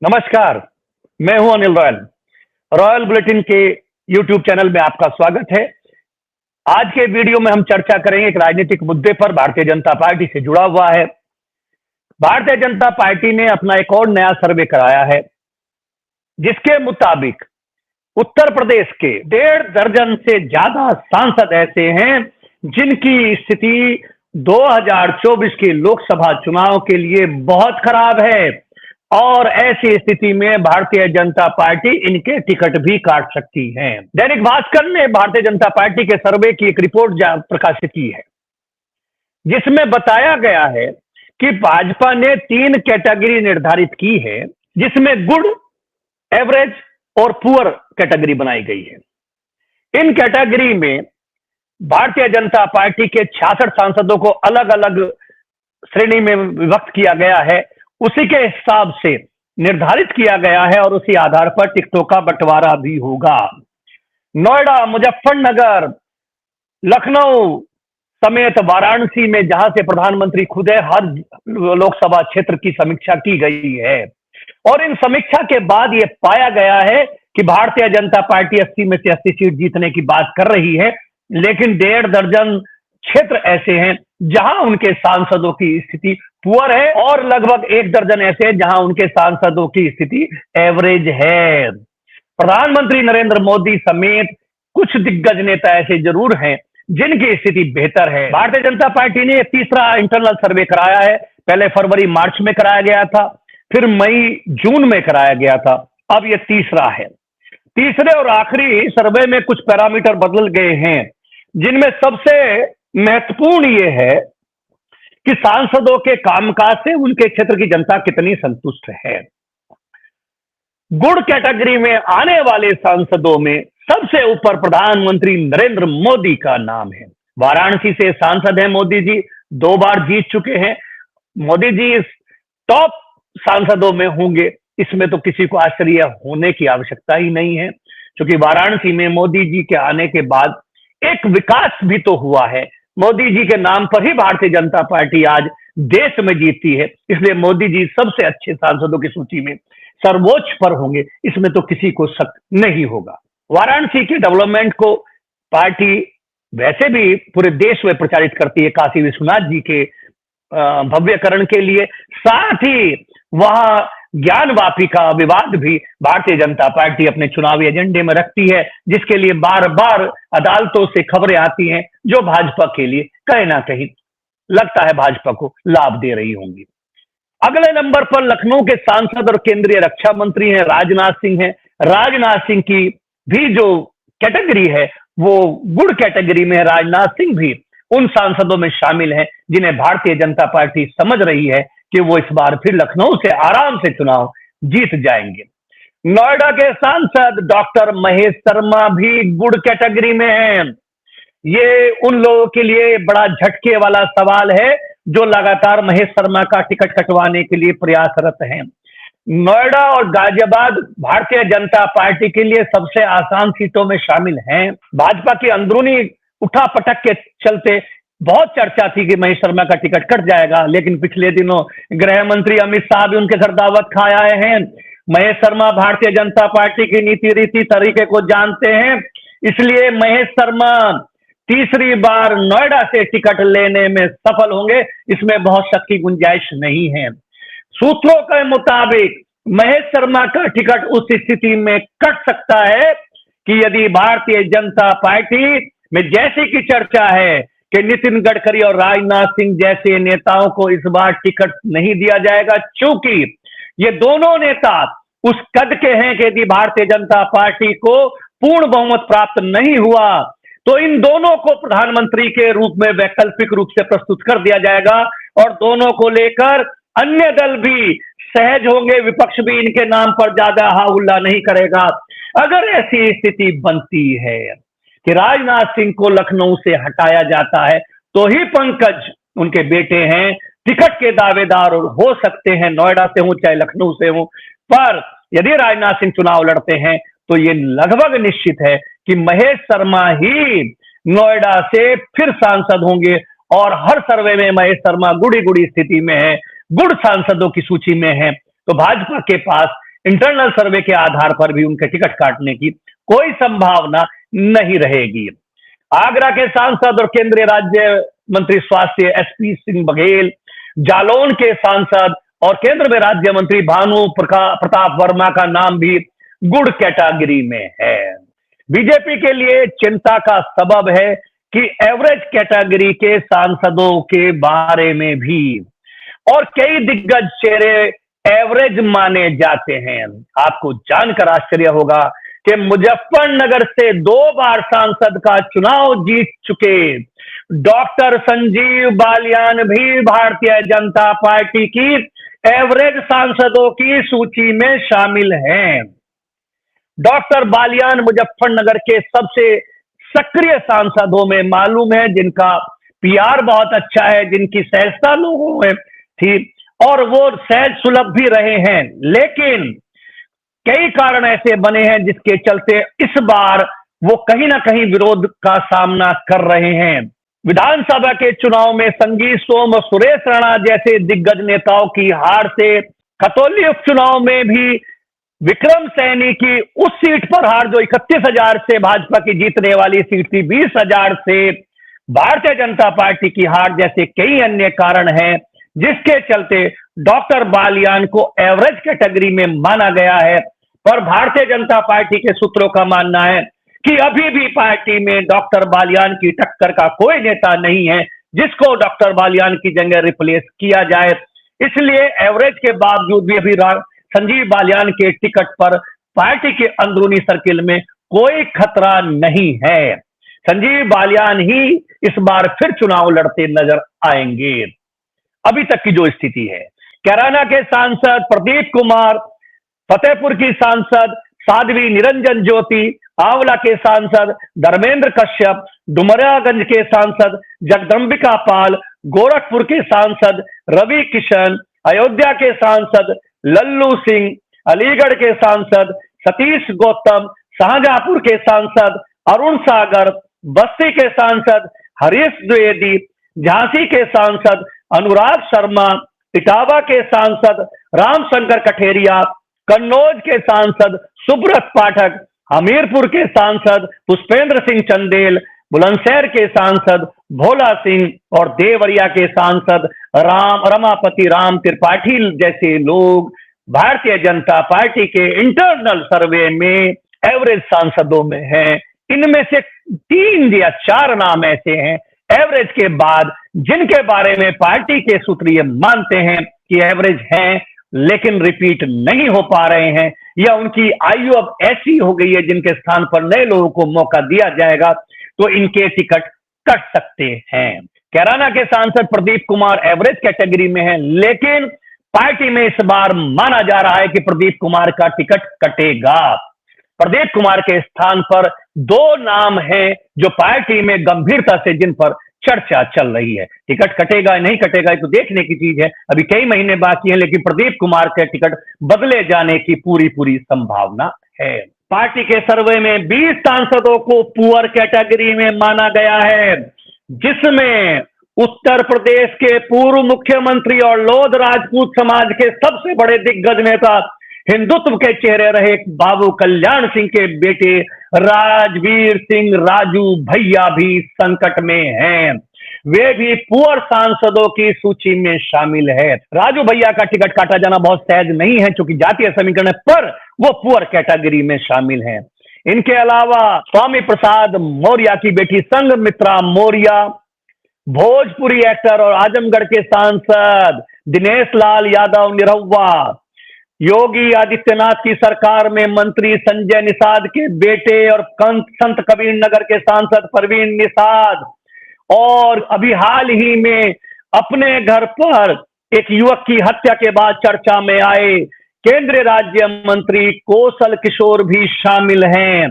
नमस्कार। मैं हूं अनिल रॉयल। रॉयल बुलेटिन के यूट्यूब चैनल में आपका स्वागत है। आज के वीडियो में हम चर्चा करेंगे एक राजनीतिक मुद्दे पर, भारतीय जनता पार्टी से जुड़ा हुआ है। भारतीय जनता पार्टी ने अपना एक और नया सर्वे कराया है, जिसके मुताबिक उत्तर प्रदेश के 1.5 दर्जन से ज्यादा सांसद ऐसे हैं जिनकी स्थिति 2024 के लोकसभा चुनाव के लिए बहुत खराब है, और ऐसी स्थिति में भारतीय जनता पार्टी इनके टिकट भी काट सकती है। दैनिक भास्कर ने भारतीय जनता पार्टी के सर्वे की एक रिपोर्ट प्रकाशित की है, जिसमें बताया गया है कि भाजपा ने 3 कैटेगरी निर्धारित की है, जिसमें गुड, एवरेज और पुअर कैटेगरी बनाई गई है। इन कैटेगरी में भारतीय जनता पार्टी के 66 सांसदों को अलग अलग श्रेणी में विभक्त किया गया है, उसी के हिसाब से निर्धारित किया गया है और उसी आधार पर टिकटों का बंटवारा भी होगा। नोएडा, मुजफ्फरनगर, लखनऊ समेत वाराणसी में, जहां से प्रधानमंत्री खुद है, हर लोकसभा क्षेत्र की समीक्षा की गई है और इन समीक्षा के बाद यह पाया गया है कि भारतीय जनता पार्टी 80 में से 80 सीट जीतने की बात कर रही है, लेकिन 1.5 दर्जन क्षेत्र ऐसे हैं जहां उनके सांसदों की स्थिति पुअर है और लगभग 1 दर्जन ऐसे हैं जहां उनके सांसदों की स्थिति एवरेज है। प्रधानमंत्री नरेंद्र मोदी समेत कुछ दिग्गज नेता ऐसे जरूर हैं जिनकी स्थिति बेहतर है। भारतीय जनता पार्टी ने तीसरा इंटरनल सर्वे कराया है। पहले फरवरी मार्च में कराया गया था, फिर मई जून में कराया गया था, अब यह तीसरा है। तीसरे और आखिरी सर्वे में कुछ पैरामीटर बदल गए हैं, जिनमें सबसे महत्वपूर्ण यह है कि सांसदों के कामकाज से उनके क्षेत्र की जनता कितनी संतुष्ट है। गुड कैटेगरी में आने वाले सांसदों में सबसे ऊपर प्रधानमंत्री नरेंद्र मोदी का नाम है। वाराणसी से सांसद हैं मोदी जी, 2 बार जीत चुके हैं। मोदी जी इस टॉप सांसदों में होंगे, इसमें तो किसी को आश्चर्य होने की आवश्यकता ही नहीं है, क्योंकि वाराणसी में मोदी जी के आने के बाद एक विकास भी तो हुआ है। मोदी जी के नाम पर ही भारतीय जनता पार्टी आज देश में जीतती है, इसलिए मोदी जी सबसे अच्छे सांसदों की सूची में सर्वोच्च पर होंगे, इसमें तो किसी को शक नहीं होगा। वाराणसी के डेवलपमेंट को पार्टी वैसे भी पूरे देश में प्रचारित करती है, काशी विश्वनाथ जी के भव्यकरण के लिए। साथ ही वहां ज्ञान वापिका विवाद भी भारतीय जनता पार्टी अपने चुनावी एजेंडे में रखती है, जिसके लिए बार बार अदालतों से खबरें आती हैं, जो भाजपा के लिए कहीं ना कहीं लगता है भाजपा को लाभ दे रही होंगी। अगले नंबर पर लखनऊ के सांसद और केंद्रीय रक्षा मंत्री हैं राजनाथ सिंह हैं। राजनाथ सिंह की भी जो कैटेगरी है वो गुड कैटेगरी में है। राजनाथ सिंह भी उन सांसदों में शामिल हैं जिन्हें भारतीय जनता पार्टी समझ रही है कि वो इस बार फिर लखनऊ से आराम से चुनाव जीत जाएंगे। नोएडा के सांसद डॉक्टर महेश शर्मा भी गुड कैटेगरी में हैं। ये उन लोगों के लिए बड़ा झटके वाला सवाल है जो लगातार महेश शर्मा का टिकट कटवाने के लिए प्रयासरत हैं। नोएडा और गाजियाबाद भारतीय जनता पार्टी के लिए सबसे आसान सीटों में शामिल हैं। भाजपा की अंदरूनी उठापटक के चलते बहुत चर्चा थी कि महेश शर्मा का टिकट कट जाएगा, लेकिन पिछले दिनों गृह मंत्री अमित शाह भी उनके घर दावत खा आए हैं। महेश शर्मा भारतीय जनता पार्टी की नीति रीति तरीके को जानते हैं, इसलिए महेश शर्मा तीसरी बार नोएडा से टिकट लेने में सफल होंगे, इसमें बहुत शक की गुंजाइश नहीं है। सूत्रों के मुताबिक महेश शर्मा का टिकट उस स्थिति में कट सकता है कि यदि भारतीय जनता पार्टी में जैसे की चर्चा है कि नितिन गडकरी और राजनाथ सिंह जैसे नेताओं को इस बार टिकट नहीं दिया जाएगा, क्योंकि ये दोनों नेता उस कद के हैं कि यदि भारतीय जनता पार्टी को पूर्ण बहुमत प्राप्त नहीं हुआ तो इन दोनों को प्रधानमंत्री के रूप में वैकल्पिक रूप से प्रस्तुत कर दिया जाएगा और दोनों को लेकर अन्य दल भी सहज होंगे, विपक्ष भी इनके नाम पर ज्यादा हा हुल्ला नहीं करेगा। अगर ऐसी स्थिति बनती है कि राजनाथ सिंह को लखनऊ से हटाया जाता है, तो ही पंकज उनके बेटे हैं टिकट के दावेदार हो सकते हैं, नोएडा से हो चाहे लखनऊ से हो। पर यदि राजनाथ सिंह चुनाव लड़ते हैं तो ये लगभग निश्चित है कि महेश शर्मा ही नोएडा से फिर सांसद होंगे और हर सर्वे में महेश शर्मा गुड़ी गुड़ी स्थिति में है, गुड़ सांसदों की सूची में है। तो भाजपा के पास इंटरनल सर्वे के आधार पर भी उनके टिकट काटने की कोई संभावना नहीं रहेगी। आगरा के सांसद और केंद्रीय राज्य मंत्री स्वास्थ्य एसपी सिंह बघेल, जालौन के सांसद और केंद्र में राज्य मंत्री भानु प्रताप वर्मा का नाम भी गुड कैटेगरी में है। बीजेपी के लिए चिंता का सबब है कि एवरेज कैटेगरी के सांसदों के बारे में भी और कई दिग्गज चेहरे एवरेज माने जाते हैं। आपको जानकर आश्चर्य होगा कि मुजफ्फरनगर से 2 बार सांसद का चुनाव जीत चुके डॉक्टर संजीव बालियान भी भारतीय जनता पार्टी की एवरेज सांसदों की सूची में शामिल हैं। डॉक्टर बालियान मुजफ्फरनगर के सबसे सक्रिय सांसदों में मालूम है, जिनका पीआर बहुत अच्छा है, जिनकी सहजता लोगों में थी और वो सहज सुलभ भी रहे हैं। लेकिन कई कारण ऐसे बने हैं जिसके चलते इस बार वो कहीं ना कहीं विरोध का सामना कर रहे हैं। विधानसभा के चुनाव में संगीत सोम और सुरेश राणा जैसे दिग्गज नेताओं की हार से, खतौली उपचुनाव में भी विक्रम सैनी की उस सीट पर हार जो 31,000 से भाजपा की जीतने वाली सीट थी 20,000 से, भारतीय जनता पार्टी की हार जैसे कई अन्य कारण हैं जिसके चलते डॉक्टर बालियान को एवरेज कैटेगरी में माना गया है। पर भारतीय जनता पार्टी के सूत्रों का मानना है कि अभी भी पार्टी में डॉक्टर बालियान की टक्कर का कोई नेता नहीं है जिसको डॉक्टर बालियान की जगह रिप्लेस किया जाए। इसलिए एवरेज के बावजूद भी अभी संजीव बालियान के टिकट पर पार्टी के अंदरूनी सर्किल में कोई खतरा नहीं है। संजीव बालियान ही इस बार फिर चुनाव लड़ते नजर आएंगे। अभी तक की जो स्थिति है, कैराना के सांसद प्रदीप कुमार, फतेहपुर की सांसद साध्वी निरंजन ज्योति, आंवला के सांसद धर्मेंद्र कश्यप, डुमरियागंज के सांसद जगदंबिका पाल, गोरखपुर के सांसद रवि किशन, अयोध्या के सांसद लल्लू सिंह, अलीगढ़ के सांसद सतीश गौतम, शाहजहांपुर के सांसद अरुण सागर, बस्ती के सांसद हरीश द्विवेदी, झांसी के सांसद अनुराग शर्मा, इटावा के सांसद रामशंकर कठेरिया, कन्नौज के सांसद सुब्रत पाठक, हमीरपुर के सांसद पुष्पेंद्र सिंह चंदेल, बुलंदशहर के सांसद भोला सिंह और देवरिया के सांसद रमापति राम त्रिपाठी जैसे लोग भारतीय जनता पार्टी के इंटरनल सर्वे में एवरेज सांसदों में हैं। इनमें से 3 या 4 नाम ऐसे हैं एवरेज के बाद जिनके बारे में पार्टी के सूत्र ये मानते हैं कि एवरेज हैं लेकिन रिपीट नहीं हो पा रहे हैं, या उनकी आयु अब ऐसी हो गई है जिनके स्थान पर नए लोगों को मौका दिया जाएगा तो इनके टिकट कट सकते हैं। कैराना के सांसद प्रदीप कुमार एवरेज कैटेगरी में हैं, लेकिन पार्टी में इस बार माना जा रहा है कि प्रदीप कुमार का टिकट कटेगा। प्रदीप कुमार के स्थान पर 2 नाम हैं जो पार्टी में गंभीरता से जिन पर चर्चा चल रही है। टिकट कटेगा नहीं कटेगा तो देखने की चीज है, अभी कई महीने बाकी हैं, लेकिन प्रदीप कुमार के टिकट बदले जाने की पूरी संभावना है। पार्टी के सर्वे में 20 सांसदों को पुअर कैटेगरी में माना गया है, जिसमें उत्तर प्रदेश के पूर्व मुख्यमंत्री और लोध राजपूत समाज के सबसे बड़े दिग्गज नेता, हिंदुत्व के चेहरे रहे बाबू कल्याण सिंह के बेटे राजवीर सिंह राजू भैया भी संकट में हैं। वे भी पुअर सांसदों की सूची में शामिल है। राजू भैया का टिकट काटा जाना बहुत सहज नहीं है क्योंकि जातीय समीकरण है, पर वो पुअर कैटेगरी में शामिल हैं। इनके अलावा स्वामी प्रसाद मौर्य की बेटी संघमित्रा मौर्य, भोजपुरी एक्टर और आजमगढ़ के सांसद दिनेश लाल यादव निरहुआ, योगी आदित्यनाथ की सरकार में मंत्री संजय निषाद के बेटे और संत कबीर नगर के सांसद परवीन निषाद, और अभी हाल ही में अपने घर पर एक युवक की हत्या के बाद चर्चा में आए केंद्रीय राज्य मंत्री कौशल किशोर भी शामिल हैं।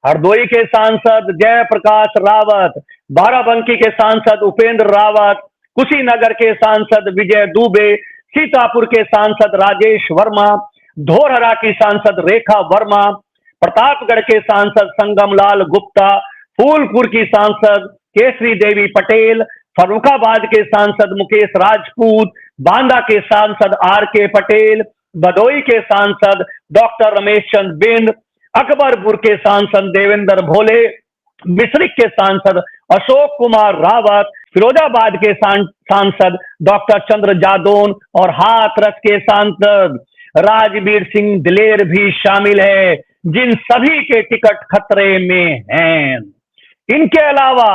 हरदोई के सांसद जयप्रकाश रावत, बाराबंकी के सांसद उपेंद्र रावत, कुशीनगर के सांसद विजय दुबे, सीतापुर के सांसद राजेश वर्मा, धोरहरा की सांसद रेखा वर्मा, प्रतापगढ़ के सांसद संगमलाल गुप्ता, फूलपुर की सांसद केसरी देवी पटेल, फर्रुखाबाद के सांसद मुकेश राजपूत, बांदा के सांसद आर के पटेल, भदोई के सांसद डॉक्टर रमेश चंद्र बिंद, अकबरपुर के सांसद देवेंद्र भोले, मिश्रिक के सांसद अशोक कुमार रावत, फिरोजाबाद के सांसद डॉक्टर चंद्र जादौन और हाथरस के सांसद राजवीर सिंह दिलेर भी शामिल है, जिन सभी के टिकट खतरे में हैं। इनके अलावा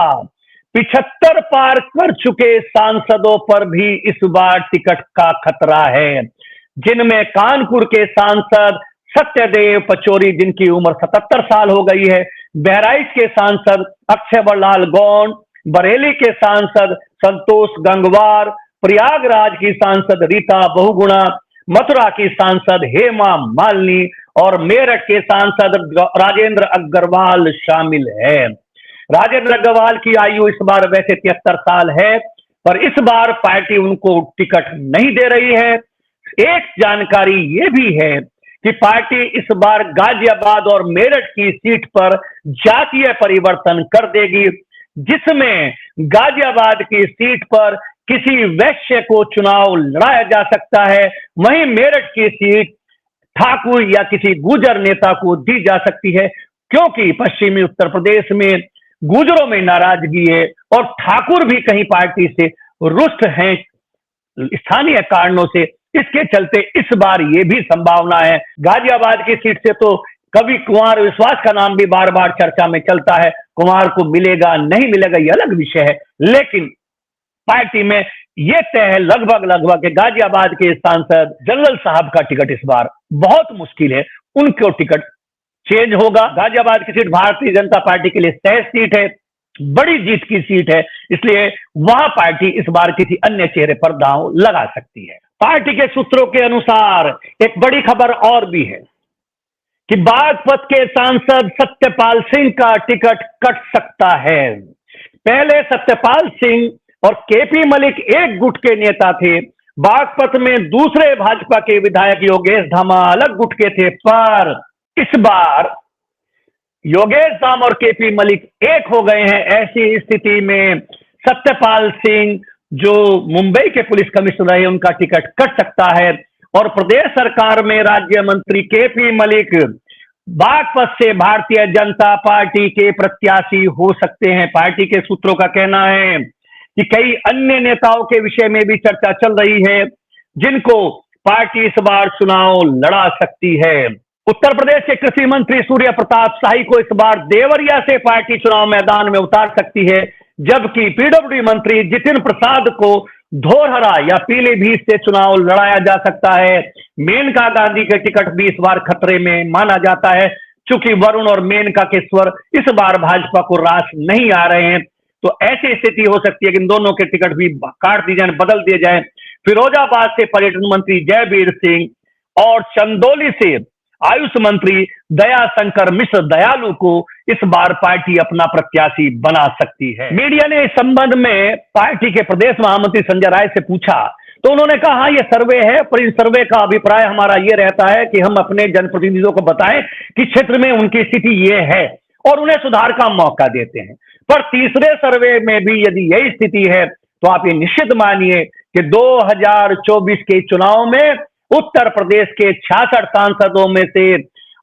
75 पार कर चुके सांसदों पर भी इस बार टिकट का खतरा है, जिनमें कानपुर के सांसद सत्यदेव पचौरी, जिनकी उम्र 77 साल हो गई है, बहराइच के सांसद अक्षय लाल गौंड, बरेली के सांसद संतोष गंगवार, प्रयागराज की सांसद रीता बहुगुणा, मथुरा की सांसद हेमा मालिनी और मेरठ के सांसद राजेंद्र अग्रवाल शामिल है। राजेंद्र अग्रवाल की आयु इस बार वैसे 73 साल है, पर इस बार पार्टी उनको टिकट नहीं दे रही है। एक जानकारी ये भी है कि पार्टी इस बार गाजियाबाद और मेरठ की सीट पर जातीय परिवर्तन कर देगी, जिसमें गाजियाबाद की सीट पर किसी वैश्य को चुनाव लड़ाया जा सकता है, वहीं मेरठ की सीट ठाकुर या किसी गुर्जर नेता को दी जा सकती है, क्योंकि पश्चिमी उत्तर प्रदेश में गुर्जरों में नाराजगी है और ठाकुर भी कहीं पार्टी से रुष्ट हैं स्थानीय कारणों से। इसके चलते इस बार ये भी संभावना है। गाजियाबाद की सीट से तो कभी कुंवर विश्वास का नाम भी बार बार चर्चा में चलता है, कुंवर को मिलेगा नहीं मिलेगा ये अलग विषय है, लेकिन पार्टी में यह तय है लगभग कि गाजियाबाद के सांसद जनरल साहब का टिकट इस बार बहुत मुश्किल है, उनको टिकट चेंज होगा। गाजियाबाद की सीट भारतीय जनता पार्टी के लिए तय सीट है, बड़ी जीत की सीट है, इसलिए वहां पार्टी इस बार किसी अन्य चेहरे पर दांव लगा सकती है। पार्टी के सूत्रों के अनुसार एक बड़ी खबर और भी है कि बागपत के सांसद सत्यपाल सिंह का टिकट कट सकता है। पहले सत्यपाल सिंह और केपी मलिक एक गुट के नेता थे, बागपत में दूसरे भाजपा के विधायक योगेश धामा अलग गुट के थे, पर इस बार योगेश धाम और केपी मलिक एक हो गए हैं। ऐसी स्थिति में सत्यपाल सिंह जो मुंबई के पुलिस कमिश्नर रहे, उनका टिकट कट सकता है और प्रदेश सरकार में राज्य मंत्री केपी मलिक बागपत से भारतीय जनता पार्टी के प्रत्याशी हो सकते हैं। पार्टी के सूत्रों का कहना है कि कई अन्य नेताओं के विषय में भी चर्चा चल रही है, जिनको पार्टी इस बार चुनाव लड़ा सकती है। उत्तर प्रदेश के कृषि मंत्री सूर्य प्रताप शाही को इस बार देवरिया से पार्टी चुनाव मैदान में उतार सकती है, जबकि पीडब्ल्यूडी मंत्री जितिन प्रसाद को धोरहरा या पीलीभीत से चुनाव लड़ाया जा सकता है। मेनका गांधी के टिकट भी इस बार खतरे में माना जाता है, चूंकि वरुण और मेनका के स्वर इस बार भाजपा को रास नहीं आ रहे हैं, तो ऐसी स्थिति हो सकती है कि इन दोनों के टिकट भी काट दिए जाए, बदल दिए जाए। फिरोजाबाद से पर्यटन मंत्री जयवीर सिंह और चंदौली से आयुष मंत्री दयाशंकर मिश्र दयालु को इस बार पार्टी अपना प्रत्याशी बना सकती है। मीडिया ने इस संबंध में पार्टी के प्रदेश महामंत्री संजय राय से पूछा, तो उन्होंने कहा हाँ, ये सर्वे है, पर इस सर्वे का अभिप्राय हमारा ये रहता है कि हम अपने जनप्रतिनिधियों को बताएं कि क्षेत्र में उनकी स्थिति ये है और उन्हें सुधार का मौका देते हैं। पर तीसरे सर्वे में भी यदि यही स्थिति है, तो आप ये निश्चित मानिए कि 2024 के चुनाव में उत्तर प्रदेश के 66 सांसदों में से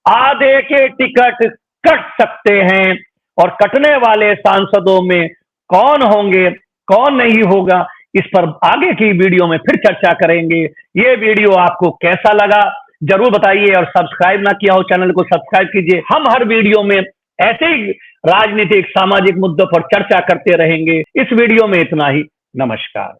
आधे के टिकट कट सकते हैं, और कटने वाले सांसदों में कौन होंगे कौन नहीं होगा, इस पर आगे की वीडियो में फिर चर्चा करेंगे। ये वीडियो आपको कैसा लगा जरूर बताइए, और सब्सक्राइब ना किया हो चैनल को सब्सक्राइब कीजिए। हम हर वीडियो में ऐसे ही राजनीतिक सामाजिक मुद्दों पर चर्चा करते रहेंगे। इस वीडियो में इतना ही। नमस्कार।